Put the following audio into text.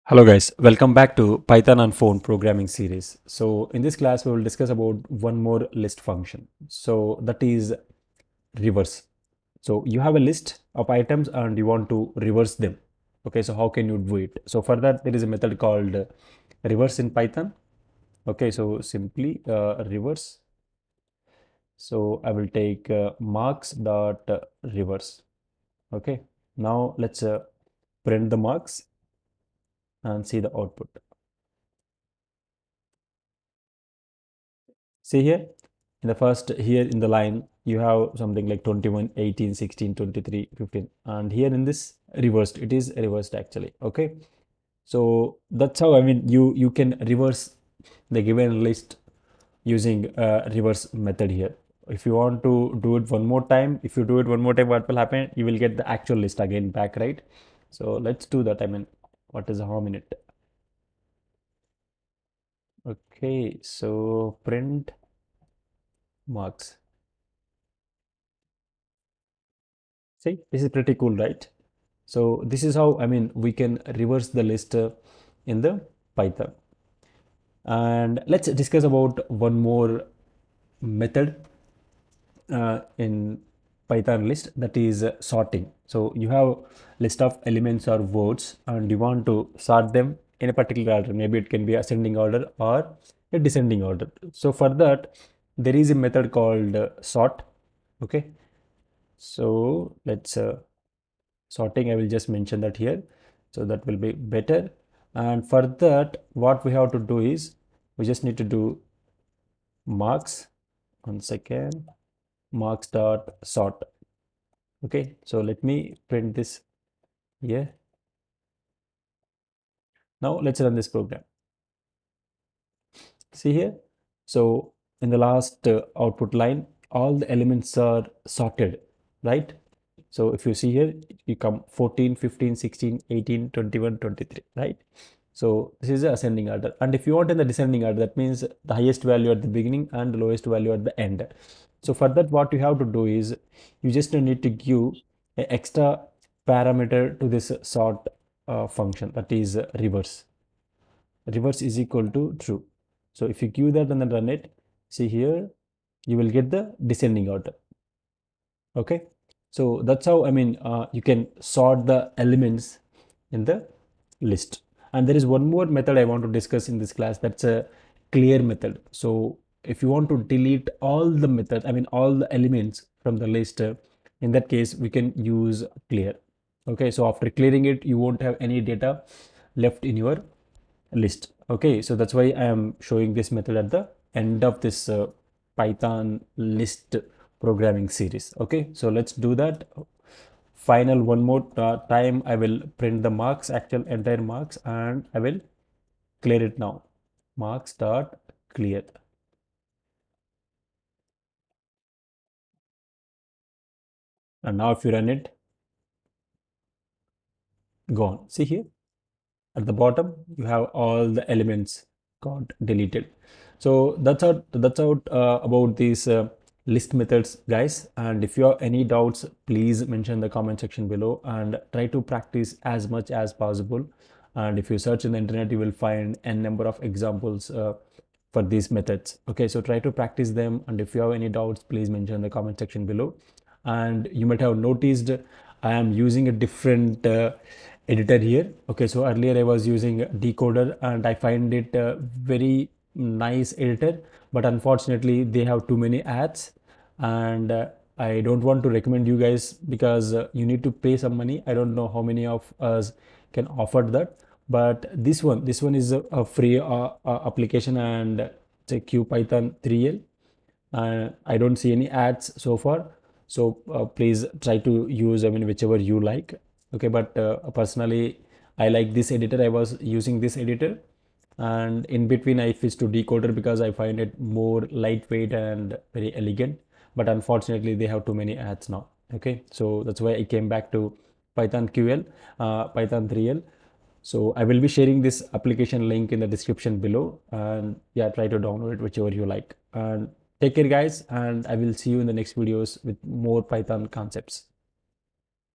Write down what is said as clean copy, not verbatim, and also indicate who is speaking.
Speaker 1: Hello guys, welcome back to Python on phone programming series. So in this class we will discuss about one more list function. So that is reverse. So you have a list of items and you want to reverse them. Okay, so how can you do it? So for that there is a method called reverse in Python. Okay, so simply reverse. So I will take marks dot reverse. Okay, now let's print the marks and see the output. See here, in the first here in the line, you have something like 21, 18, 16, 23, 15. And here in this reversed, it is reversed actually. Okay. So that's how, I mean, you can reverse the given list using reverse method here. If you want to do it one more time, if you do it one more time, what will happen? You will get the actual list again back, right? So let's do that. I mean, what is the harm in it? Okay, so print marks. See, this is pretty cool, right? So this is how, I mean, we can reverse the list in the Python. And let's discuss about one more method in Python list, that is sorting. So you have list of elements or words and you want to sort them in a particular order. Maybe it can be ascending order or a descending order. So for that, there is a method called sort. Okay. So let's sorting, I will just mention that here, so that will be better. And for that, what we have to do is we just need to do marks, 1 second, marks dot sort. Okay, so let me print this here. Now let's run this program. See here, so in the last output line, all the elements are sorted, right? So if you see here, you come 14, 15, 16, 18, 21, 23, right? So this is the ascending order. And if you want in the descending order, that means the highest value at the beginning and the lowest value at the end. So for that, what you have to do is you just need to give an extra parameter to this sort function, that is reverse. Reverse is equal to true. So if you give that and then run it, see here, you will get the descending order. Okay, so that's how, I mean, you can sort the elements in the list. And there is one more method I want to discuss in this class, that's a clear method. So if you want to delete all the method, I mean all the elements from the list, in that case we can use clear. Okay, so after clearing it, you won't have any data left in your list. Okay, so that's why I am showing this method at the end of this Python list programming series. Okay, so let's do that. Final one more time, I will print the marks, actual entire marks, and I will clear it now. Marks dot clear. And now if you run it, gone. See here at the bottom, you have all the elements got deleted. So that's out about these list methods, guys. And if you have any doubts, please mention in the comment section below and try to practice as much as possible. And if you search in the internet, you will find n number of examples for these methods. Okay, so try to practice them. And if you have any doubts, please mention in the comment section below. And you might have noticed I am using a different editor here. Okay, so earlier I was using Decoder and I find it a very nice editor, but unfortunately they have too many ads. And I don't want to recommend you guys because you need to pay some money. I don't know how many of us can afford that, but this one is a free application, and it's a QPython 3L. I don't see any ads so far. So please try to use, I mean, whichever you like. Okay, but personally, I like this editor. I was using this editor, and in between I switched to Decoder because I find it more lightweight and very elegant. But unfortunately, they have too many ads now. Okay, so that's why I came back to Python QL, Python 3L. So I will be sharing this application link in the description below, and yeah, try to download it whichever you like. And take care guys, and I will see you in the next videos with more Python concepts.